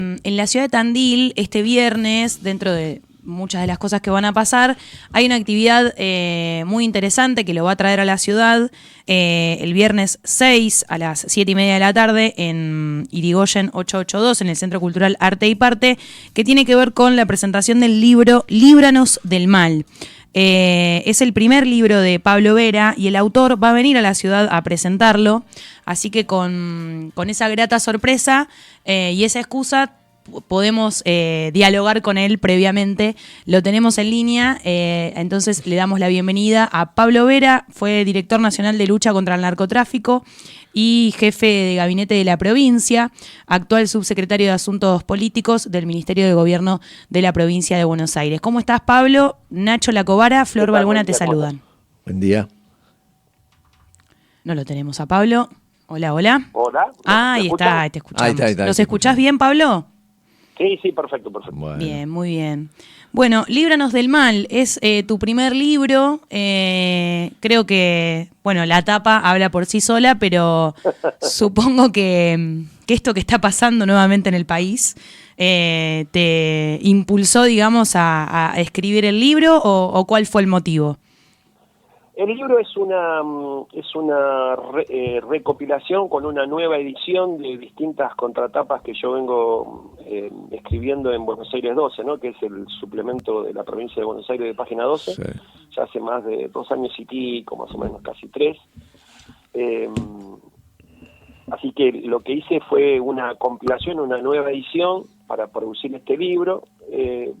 En la ciudad de Tandil, este viernes, dentro de muchas de las cosas que van a pasar, hay una actividad muy interesante que lo va a traer a la ciudad el viernes 6 a las 7:30 de la tarde en Irigoyen 882, en el Centro Cultural Arte y Parte, que tiene que ver con la presentación del libro Líbranos del Mal. Es el primer libro de Pablo Vera y el autor va a venir a la ciudad a presentarlo, así que con esa grata sorpresa y esa excusa podemos dialogar con él previamente. Lo tenemos en línea, entonces le damos la bienvenida a Pablo Vera. Fue director nacional de lucha contra el narcotráfico y jefe de gabinete de la provincia, actual subsecretario de Asuntos Políticos del Ministerio de Gobierno de la provincia de Buenos Aires. ¿Cómo estás, Pablo? Nacho Lacobara, Flor Balbuena te saludan. Buen día. No lo tenemos a Pablo. Hola, hola. Hola. Ahí está, te escuchamos. Ahí está, ¿Los escuchás bien, Pablo? Sí, perfecto. Bueno. Bien, muy bien. Bueno, Líbranos del Mal es tu primer libro. Creo que, bueno, la tapa habla por sí sola, pero supongo que esto que está pasando nuevamente en el país te impulsó, digamos, a escribir el libro, o ¿cuál fue el motivo? El libro es una recopilación con una nueva edición de distintas contratapas que yo vengo escribiendo en Buenos Aires 12, ¿no? Que es el suplemento de la provincia de Buenos Aires de Página 12, Sí. ya hace más de 2 años y pico, más o menos, casi 3. Así que lo que hice fue una compilación, una nueva edición para producir este libro.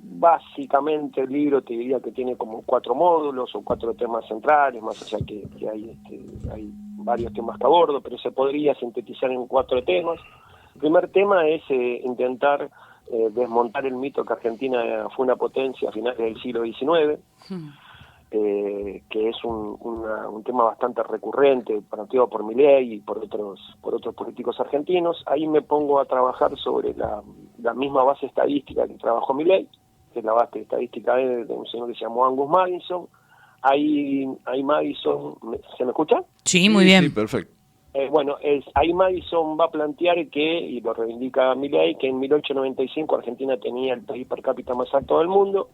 Básicamente el libro te diría que tiene como 4 módulos o 4 temas centrales, más allá que hay varios temas que abordo, pero se podría sintetizar en 4 temas. El primer tema es intentar desmontar el mito que Argentina fue una potencia a finales del siglo XIX. Que es un tema bastante recurrente, planteado por Milei y por otros políticos argentinos. Ahí me pongo a trabajar sobre la misma base estadística que trabajó Milei, que es la base estadística de un señor que se llamó Angus Madison. Ahí Madison, ¿se me escucha? Sí, muy bien. Sí, perfecto. Ahí Madison va a plantear que, y lo reivindica Milei, que en 1895 Argentina tenía el PIB per cápita más alto del mundo.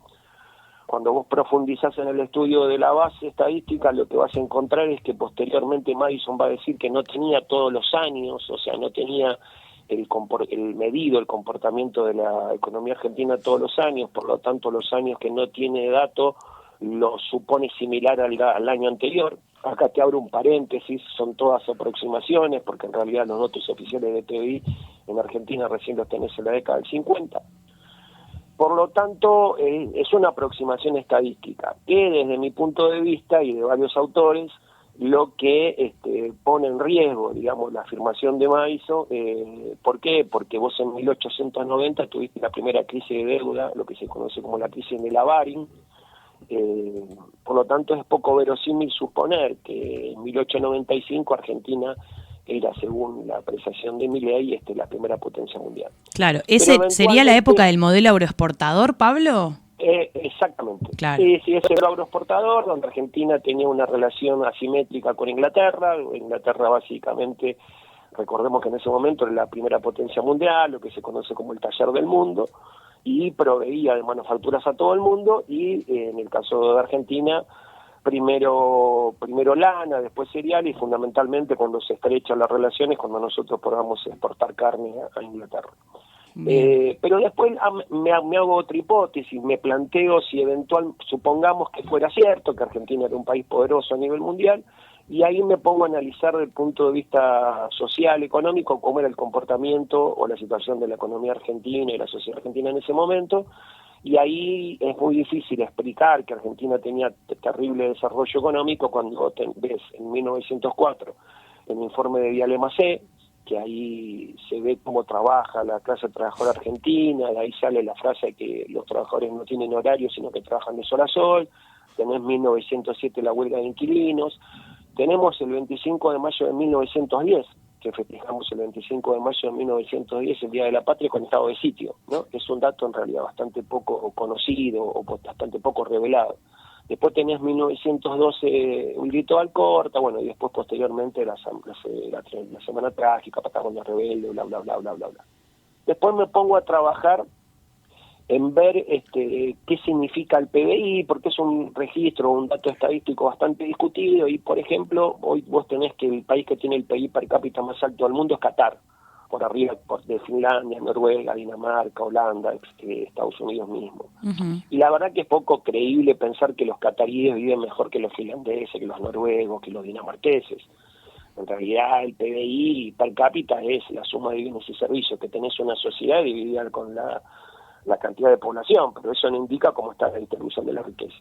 Cuando vos profundizás en el estudio de la base estadística, lo que vas a encontrar es que posteriormente Madison va a decir que no tenía todos los años, o sea, no tenía el comportamiento de la economía argentina todos los años, por lo tanto los años que no tiene dato lo supone similar al año anterior. Acá te abro un paréntesis, son todas aproximaciones, porque en realidad los datos oficiales de PBI en Argentina recién los tenés en la década del 50. Por lo tanto, es una aproximación estadística que desde mi punto de vista y de varios autores, lo que pone en riesgo, digamos, la afirmación de Madison. ¿Por qué? Porque vos en 1890 tuviste la primera crisis de deuda, lo que se conoce como la crisis de la Baring. Por lo tanto, es poco verosímil suponer que en 1895 Argentina era, según la apreciación de Milei, la primera potencia mundial. Claro, ¿ese sería la época del modelo agroexportador, Pablo? Exactamente. Claro. Sí, es el agroexportador, donde Argentina tenía una relación asimétrica con Inglaterra. Inglaterra básicamente, recordemos que en ese momento era la primera potencia mundial, lo que se conoce como el taller del mundo, y proveía de manufacturas a todo el mundo, y en el caso de Argentina, primero lana, después cereal, y fundamentalmente cuando se estrechan las relaciones, cuando nosotros podamos exportar carne a Inglaterra. Pero después me hago otra hipótesis, me planteo si supongamos que fuera cierto, que Argentina era un país poderoso a nivel mundial, y ahí me pongo a analizar desde el punto de vista social, económico, cómo era el comportamiento o la situación de la economía argentina y la sociedad argentina en ese momento. Y ahí es muy difícil explicar que Argentina tenía terrible desarrollo económico cuando ves en 1904 el informe de Viale Macé, que ahí se ve cómo trabaja la clase trabajadora argentina. De ahí sale la frase de que los trabajadores no tienen horario, sino que trabajan de sol a sol. Tenés 1907 la huelga de inquilinos. Tenemos el 25 de mayo de 1910, que festejamos el 25 de mayo de 1910, el Día de la Patria, con estado de sitio, ¿no? Es un dato en realidad bastante poco conocido o bastante poco revelado. Después tenés 1912 un grito de Alcorta, bueno, y después posteriormente la Semana Trágica, Patagonia Rebelde, bla, bla, bla, bla, bla, bla. Después me pongo a trabajar en ver qué significa el PBI, porque es un registro, un dato estadístico bastante discutido, y por ejemplo, hoy vos tenés que el país que tiene el PBI per cápita más alto del mundo es Qatar, por arriba de Finlandia, Noruega, Dinamarca, Holanda, Estados Unidos mismo. Uh-huh. Y la verdad que es poco creíble pensar que los cataríes viven mejor que los finlandeses, que los noruegos, que los dinamarqueses. En realidad el PBI per cápita es la suma de bienes y servicios, que tenés una sociedad dividida con la cantidad de población, pero eso no indica cómo está la distribución de la riqueza.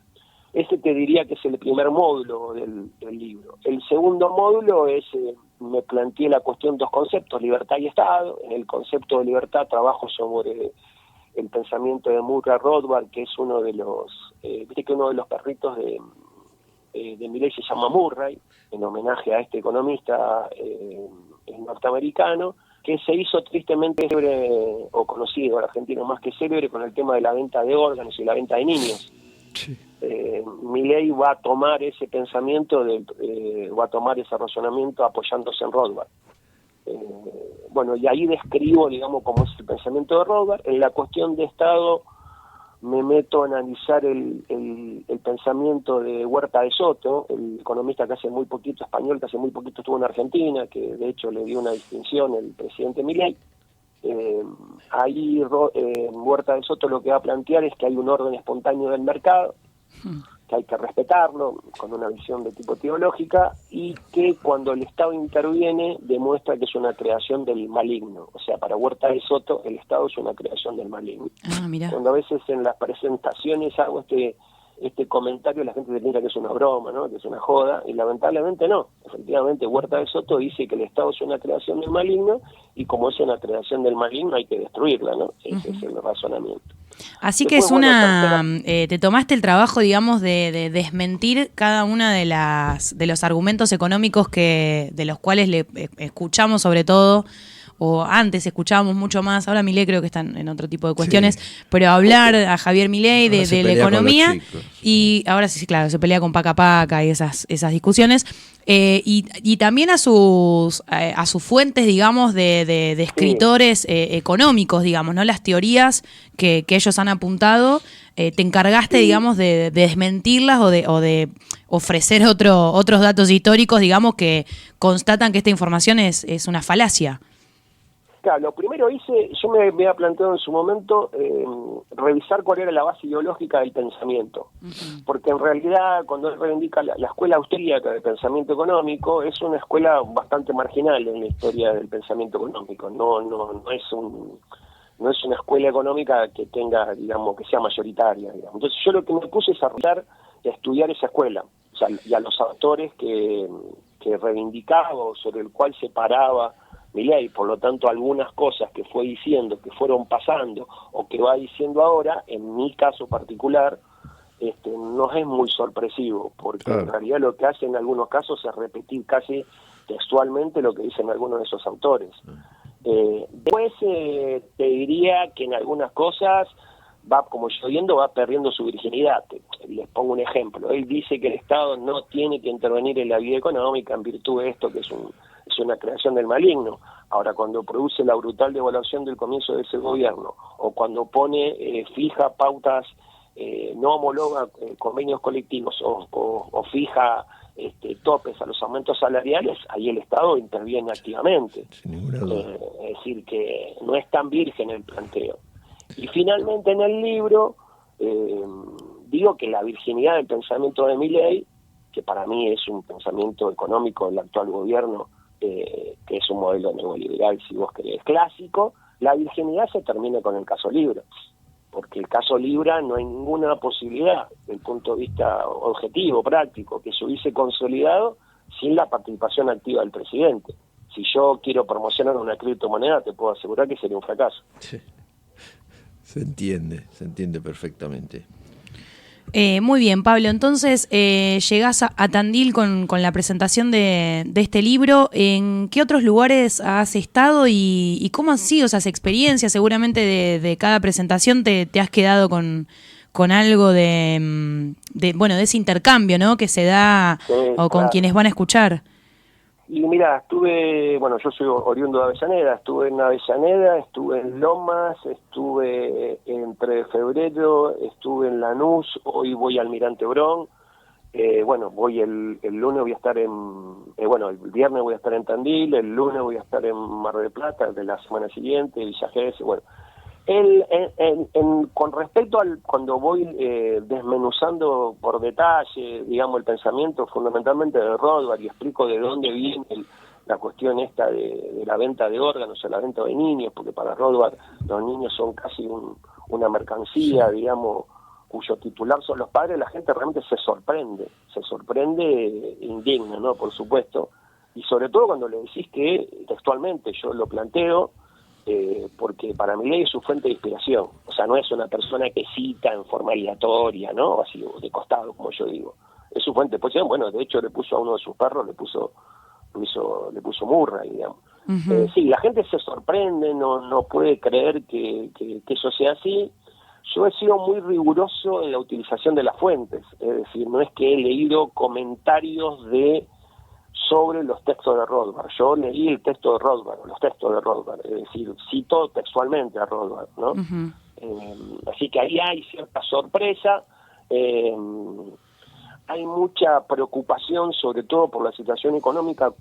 Ese te diría que es el primer módulo del libro. El segundo módulo es, me planteé la cuestión, dos conceptos, libertad y Estado. En el concepto de libertad trabajo sobre el pensamiento de Murray Rothbard, que es uno de los, viste que uno de los perritos de Milei se llama Murray, en homenaje a este economista norteamericano, que se hizo tristemente célebre, o conocido argentino más que célebre, con el tema de la venta de órganos y la venta de niños. Sí. Milei va a tomar ese pensamiento, va a tomar ese razonamiento apoyándose en Rothbard. Bueno, y ahí describo, digamos, cómo es el pensamiento de Rothbard. En la cuestión de Estado me meto a analizar el pensamiento de Huerta de Soto, el economista que hace muy poquito, español, que hace muy poquito estuvo en Argentina, que de hecho le dio una distinción el presidente Milei. Ahí Huerta de Soto lo que va a plantear es que hay un orden espontáneo del mercado, que hay que respetarlo con una visión de tipo teológica, y que cuando el Estado interviene demuestra que es una creación del maligno. O sea, para Huerta de Soto el Estado es una creación del maligno. Mira. Cuando a veces en las presentaciones hago este comentario, la gente se piensa que es una broma, ¿no? Que es una joda, y lamentablemente no. Efectivamente, Huerta de Soto dice que el Estado es una creación del maligno, y como es una creación del maligno hay que destruirla, ¿no? Ese es el razonamiento. Así que es una... te tomaste el trabajo, digamos, de desmentir cada una de los argumentos económicos de los cuales le escuchamos, sobre todo, o antes escuchábamos mucho más, ahora Milei creo que están en otro tipo de cuestiones, sí, pero hablar a Javier Milei de la economía, y ahora sí, claro, se pelea con Paca Paca y esas discusiones, y también a sus fuentes, digamos, de escritores económicos, digamos, ¿no? Las teorías que ellos han apuntado, te encargaste, digamos, de desmentirlas o de ofrecer otros datos históricos, digamos, que constatan que esta información es una falacia. Claro, lo primero yo me había planteado en su momento revisar cuál era la base ideológica del pensamiento, porque en realidad cuando él reivindica la escuela austríaca del pensamiento económico, es una escuela bastante marginal en la historia del pensamiento económico, no es una escuela económica que tenga, digamos, que sea mayoritaria, digamos. Entonces yo lo que me puse es a estudiar esa escuela, o sea, y a los autores que reivindicaba, o sobre el cual se paraba Milei. Por lo tanto, algunas cosas que fue diciendo, que fueron pasando o que va diciendo ahora, en mi caso particular, no es muy sorpresivo, porque claro, en realidad lo que hace en algunos casos es repetir casi textualmente lo que dicen algunos de esos autores. Después te diría que en algunas cosas como yo viendo, va perdiendo su virginidad. Les pongo un ejemplo. Él dice que el Estado no tiene que intervenir en la vida económica en virtud de esto, que es una creación del maligno. Ahora, cuando produce la brutal devaluación del comienzo de ese gobierno, o cuando fija pautas, no homologa convenios colectivos, o fija topes a los aumentos salariales, ahí el Estado interviene activamente. Sin ninguna duda. Es decir, que no es tan virgen el planteo. Y finalmente en el libro digo que la virginidad del pensamiento de Milei, que para mí es un pensamiento económico del actual gobierno, que es un modelo neoliberal, si vos querés, clásico, la virginidad se termina con el caso Libra, porque el caso Libra no hay ninguna posibilidad, desde el punto de vista objetivo, práctico, que se hubiese consolidado sin la participación activa del presidente. Si yo quiero promocionar una criptomoneda, te puedo asegurar que sería un fracaso. Sí. Se entiende perfectamente. Muy bien, Pablo. Entonces, llegás a Tandil con la presentación de este libro. ¿En qué otros lugares has estado y cómo han sido esas experiencias? Seguramente de cada presentación te has quedado con algo de ese intercambio, ¿no? Que se da, sí, o con quienes van a escuchar. Y mira, yo soy oriundo de Avellaneda, estuve en Avellaneda, estuve en Lomas, estuve en 3 de febrero, estuve en Lanús, hoy voy a Almirante Brown. Voy el lunes voy a estar el viernes voy a estar en Tandil, el lunes voy a estar en Mar del Plata, de la semana siguiente, Villa Gesell, bueno. Con respecto al cuando voy desmenuzando por detalle, digamos, el pensamiento fundamentalmente de Rothbard y explico de dónde viene la cuestión esta de la venta de órganos o la venta de niños, porque para Rothbard los niños son casi una mercancía, digamos, cuyo titular son los padres, la gente realmente se sorprende indigna, ¿no? Por supuesto, y sobre todo cuando le decís que textualmente yo lo planteo, porque para Milei es su fuente de inspiración, o sea, no es una persona que cita en forma aleatoria, ¿no? Así de costado, como yo digo, es su fuente de inspiración. Bueno, de hecho le puso a uno de sus perros, le puso Murray, digamos. Uh-huh. Sí, la gente se sorprende, no puede creer que eso sea así. Yo he sido muy riguroso en la utilización de las fuentes, es decir, no es que he leído comentarios sobre los textos de Rothbard. Yo leí el texto de Rothbard, los textos de Rothbard, es decir, cito textualmente a Rothbard, ¿no? Uh-huh. Así que ahí hay cierta sorpresa, hay mucha preocupación, sobre todo por la situación económica,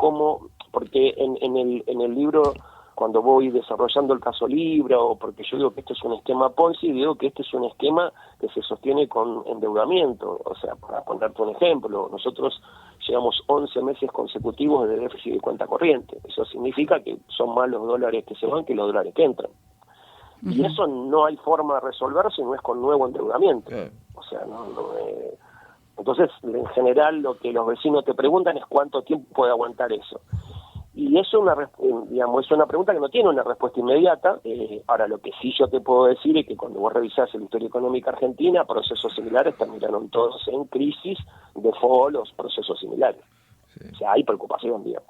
porque en el libro, cuando voy desarrollando el caso Libra, o porque yo digo que este es un esquema Ponzi, digo que este es un esquema que se sostiene con endeudamiento. O sea, para ponerte un ejemplo, nosotros llevamos 11 meses consecutivos de déficit de cuenta corriente. Eso significa que son más los dólares que se van que los dólares que entran. Uh-huh. Y eso no hay forma de resolver si no es con nuevo endeudamiento. O sea, entonces, en general, lo que los vecinos te preguntan es cuánto tiempo puede aguantar eso. Y eso es una pregunta que no tiene una respuesta inmediata. Ahora, lo que sí yo te puedo decir es que cuando vos revisás la historia económica argentina, procesos similares terminaron todos en crisis, default, los procesos similares. Sí. O sea, hay preocupación, digamos.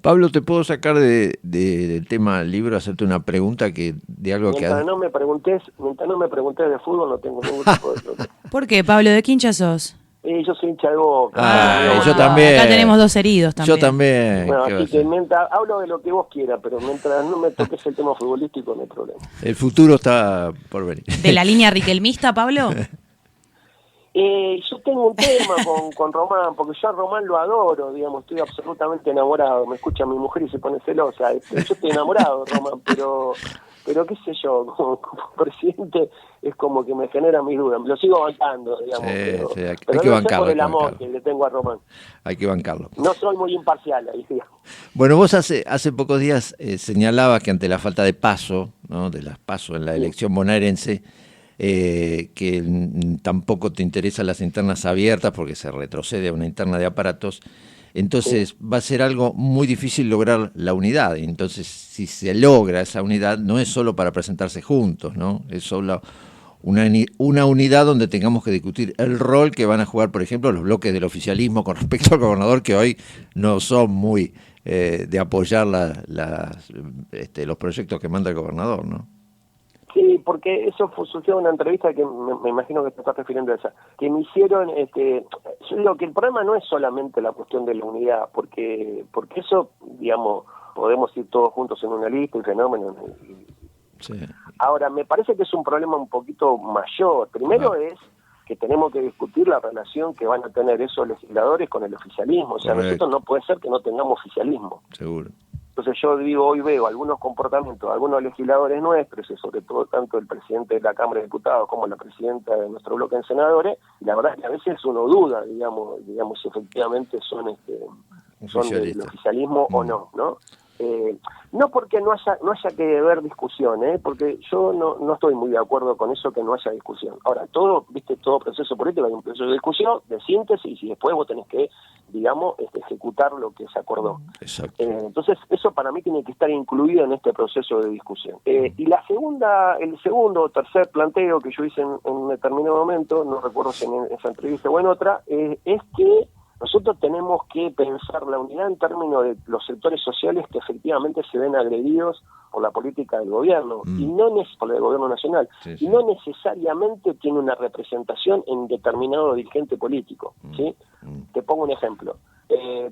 Pablo, ¿te puedo sacar del tema libro, hacerte una pregunta de algo mientras no me preguntes de fútbol, no tengo ningún tipo de problema. ¿Por qué, Pablo? ¿De qué hincha sos? Yo soy hincha de Boca. Yo también. Acá tenemos 2 heridos también. Yo también. Bueno, así que hablo de lo que vos quieras, pero mientras no me toques el tema futbolístico no hay problema. El futuro está por venir. ¿De la línea riquelmista, Pablo? Yo tengo un tema con Román, porque yo a Román lo adoro, digamos, estoy absolutamente enamorado. Me escucha mi mujer y se pone celosa. Yo estoy enamorado de Román, pero qué sé yo, como presidente es como que me genera mis dudas. Lo sigo bancando, digamos, sí, hay pero que no bancarlo, sé por el amor que le tengo a Román. Hay que bancarlo. No soy muy imparcial ahí, digamos. Bueno, vos hace pocos días señalabas que ante la falta de paso, ¿no? De las pasos en la elección bonaerense, que tampoco te interesan las internas abiertas porque se retrocede a una interna de aparatos, entonces va a ser algo muy difícil lograr la unidad. Entonces, si se logra esa unidad, no es solo para presentarse juntos, ¿no? Es solo una unidad donde tengamos que discutir el rol que van a jugar, por ejemplo, los bloques del oficialismo con respecto al gobernador, que hoy no son muy de apoyar los proyectos que manda el gobernador, ¿no? Sí, porque eso surgió en una entrevista que me imagino que te estás refiriendo a esa, que me hicieron, yo digo que el problema no es solamente la cuestión de la unidad, porque eso, digamos, podemos ir todos juntos en una lista y fenómenos. Sí. Ahora, me parece que es un problema un poquito mayor. Primero es que tenemos que discutir la relación que van a tener esos legisladores con el oficialismo. O sea, nosotros no puede ser que no tengamos oficialismo. Seguro. Entonces yo hoy veo algunos comportamientos, algunos legisladores nuestros, y sobre todo tanto el presidente de la Cámara de Diputados como la presidenta de nuestro bloque en senadores, y la verdad es que a veces uno duda, digamos si efectivamente son del oficialismo o no, ¿no? No porque no haya que haber discusión, porque yo no estoy muy de acuerdo con eso, que no haya discusión. Ahora, todo proceso político hay un proceso de discusión, de síntesis, y después vos tenés que, digamos, ejecutar lo que se acordó. Exacto. Entonces, eso para mí tiene que estar incluido en este proceso de discusión. Y el segundo o tercer planteo que yo hice en un determinado momento, no recuerdo si en esa entrevista o en otra, es que nosotros tenemos que pensar la unidad en términos de los sectores sociales que efectivamente se ven agredidos por la política del gobierno, y no por el gobierno nacional, y no necesariamente tiene una representación en determinado dirigente político, ¿sí? Te pongo un ejemplo.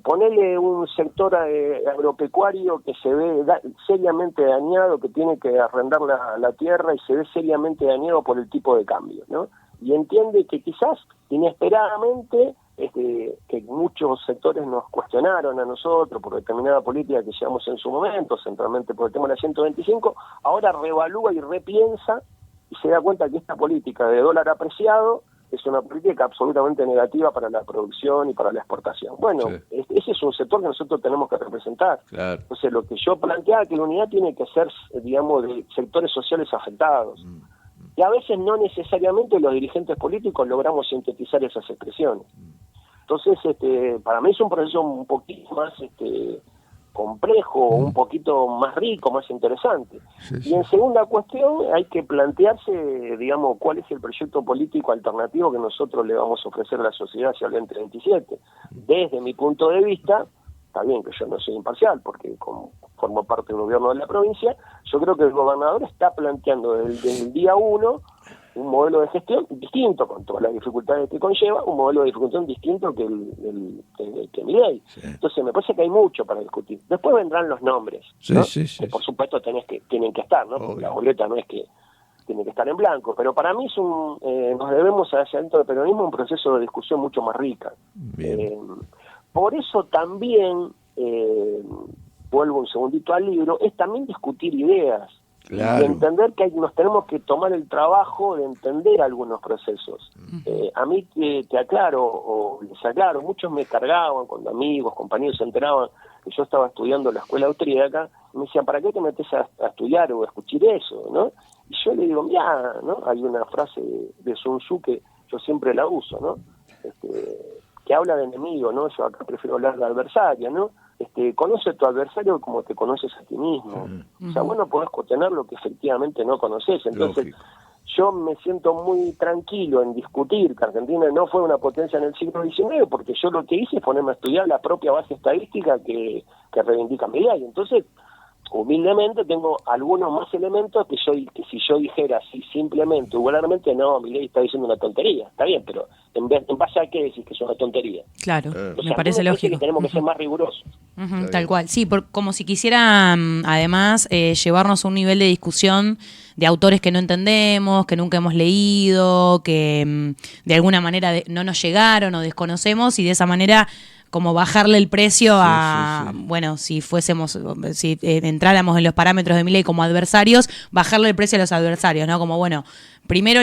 ponerle un sector agropecuario que se ve seriamente dañado, que tiene que arrendar la tierra y se ve seriamente dañado por el tipo de cambio, ¿no? Y entiende que quizás inesperadamente que muchos sectores nos cuestionaron a nosotros por determinada política que llevamos en su momento, centralmente por el tema de la 125, ahora reevalúa y repiensa y se da cuenta que esta política de dólar apreciado es una política absolutamente negativa para la producción y para la exportación. Bueno, sí. Ese es un sector que nosotros tenemos que representar. Claro. Entonces, lo que yo planteaba, que la unidad tiene que ser, digamos, de sectores sociales afectados. Y a veces no necesariamente los dirigentes políticos logramos sintetizar esas expresiones. Entonces, para mí es un proceso un poquito más complejo, un poquito más rico, más interesante. Sí, sí. Y en segunda cuestión, hay que plantearse, digamos, cuál es el proyecto político alternativo que nosotros le vamos a ofrecer a la sociedad hacia el 2027. Desde mi punto de vista, está bien que yo no soy imparcial, porque como formo parte del gobierno de la provincia, yo creo que el gobernador está planteando desde el día 1 un modelo de gestión distinto, con todas las dificultades que conlleva, un modelo de gestión distinto que Milei. Sí. Entonces me parece que hay mucho para discutir. Después vendrán los nombres, sí, ¿no? Sí, que por supuesto tienen que estar, ¿no? Porque la boleta no es que tiene que estar en blanco, pero para mí es nos debemos hacia dentro del peronismo un proceso de discusión mucho más rica. Por eso también, vuelvo un segundito al libro, es también discutir ideas. Claro. Y entender que nos tenemos que tomar el trabajo de entender algunos procesos. A mí te aclaro, o les aclaro, muchos me cargaban cuando amigos, compañeros se enteraban que yo estaba estudiando en la escuela austríaca, y me decían, ¿para qué te metes a estudiar o a escuchar eso? ¿No? Y yo le digo, mira, ¿no? Hay una frase de Sun Tzu que yo siempre la uso, ¿no? Que habla de enemigo, ¿no? Yo acá prefiero hablar de adversario, ¿no? Conoce a tu adversario como te conoces a ti mismo. O sea, vos no podés contener lo que efectivamente no conoces. Entonces, lógico. Yo me siento muy tranquilo en discutir que Argentina no fue una potencia en el siglo XIX, porque yo lo que hice es ponerme a estudiar la propia base estadística que reivindica Milei. Entonces, humildemente tengo algunos más elementos que si yo dijera así simplemente, vulgarmente, no, Milei está diciendo una tontería, está bien, pero en base a qué decís que es una tontería. Claro, o sea, me parece lógico. Que tenemos que ser más rigurosos. Tal cual, sí, como si quisiera además llevarnos a un nivel de discusión de autores que no entendemos, que nunca hemos leído, que de alguna manera no nos llegaron o desconocemos, y de esa manera como bajarle el precio a, bueno, si entráramos en los parámetros de Milei como adversarios, bajarle el precio a los adversarios, ¿no? Como, bueno, primero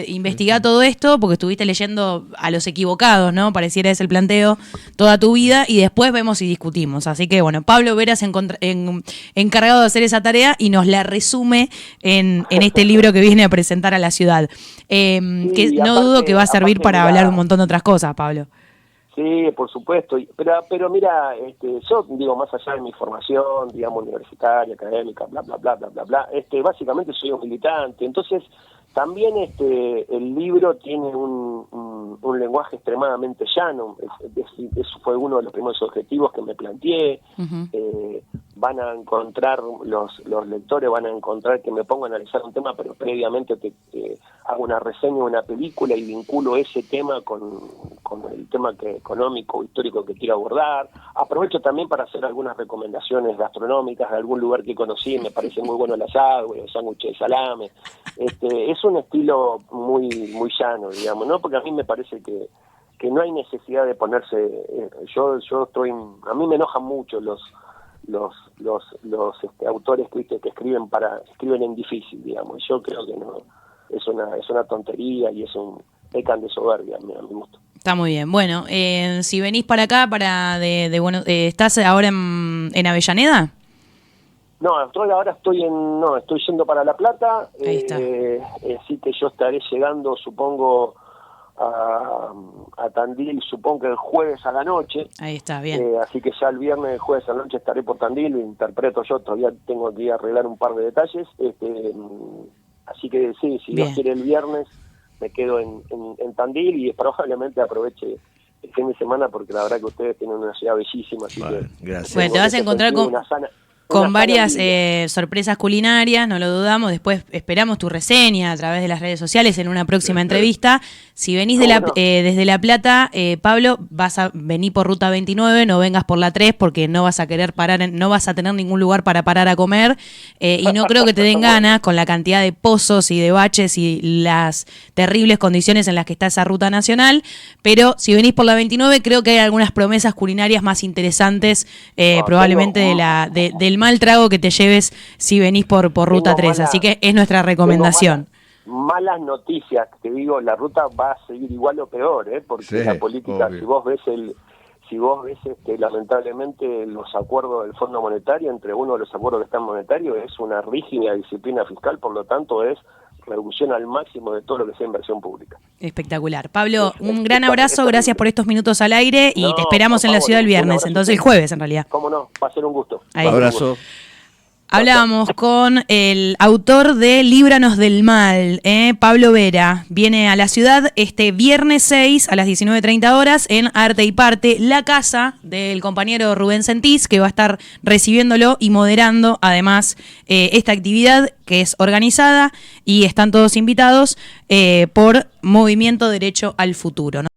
investiga todo esto, porque estuviste leyendo a los equivocados, ¿no? Pareciera ese el planteo toda tu vida, y después vemos y discutimos. Así que, bueno, Pablo Veras encargado de hacer esa tarea y nos la resume en este libro que viene a presentar a la ciudad. Que no dudo que va a servir para hablar un montón de otras cosas, Pablo. Sí, por supuesto, pero mira, yo digo, más allá de mi formación, digamos, universitaria, académica, bla, bla, bla, bla, bla, bla, básicamente soy un militante. Entonces, también el libro tiene un lenguaje extremadamente llano. Eso fue uno de los primeros objetivos que me planteé. Van a encontrar, los lectores van a encontrar que me pongo a analizar un tema, pero previamente hago una reseña de una película y vinculo ese tema con el tema económico, histórico que quiero abordar. Aprovecho también para hacer algunas recomendaciones gastronómicas de algún lugar que conocí, me parece muy bueno el asado, los sándwiches de salame. Es un estilo muy muy llano, digamos, ¿no? Porque a mí me parece que no hay necesidad de ponerse... a mí me enojan mucho los autores que escriben en difícil, digamos. Yo creo que no, es una tontería y pecan de soberbia, a mi gusto. Está muy bien. Bueno, si venís para acá, ¿estás ahora en Avellaneda? No, ahora estoy yendo para La Plata. Ahí está. Así que yo estaré llegando, supongo, a Tandil, supongo que el jueves a la noche. Ahí está, bien. Así que ya el viernes, el jueves a la noche estaré por Tandil, lo interpreto yo, todavía tengo que arreglar un par de detalles. Así que sí, si Dios quiere el viernes me quedo en Tandil y probablemente aproveche el fin de semana, porque la verdad que ustedes tienen una ciudad bellísima, así que... Gracias. Bueno, te vas a encontrar con... con varias sorpresas culinarias, no lo dudamos. Después esperamos tu reseña a través de las redes sociales en una próxima entrevista. Si venís desde La Plata, Pablo, vas a venir por Ruta 29, no vengas por la 3 porque no vas a querer parar, no vas a tener ningún lugar para parar a comer y no creo que te den ganas con la cantidad de pozos y de baches y las terribles condiciones en las que está esa ruta nacional. Pero si venís por la 29, creo que hay algunas promesas culinarias más interesantes, probablemente del mal trago que te lleves si venís por Ruta 3. Así que es nuestra recomendación. Malas noticias, te digo, la ruta va a seguir igual o peor, porque sí, la política, obvio. si vos ves lamentablemente los acuerdos del Fondo Monetario, entre uno de los acuerdos que están monetarios es una rígida disciplina fiscal, por lo tanto es reducción al máximo de todo lo que sea inversión pública. Espectacular. Pablo, un gran abrazo, gracias por estos minutos al aire y te esperamos en la ciudad el viernes, entonces el jueves en realidad. Cómo no, va a ser un gusto. Un abrazo. Hablábamos con el autor de Líbranos del Mal, Pablo Vera. Viene a la ciudad este viernes 6 a las 19:30 horas en Arte y Parte, la casa del compañero Rubén Sentís, que va a estar recibiéndolo y moderando además esta actividad que es organizada y están todos invitados por Movimiento Derecho al Futuro, ¿no?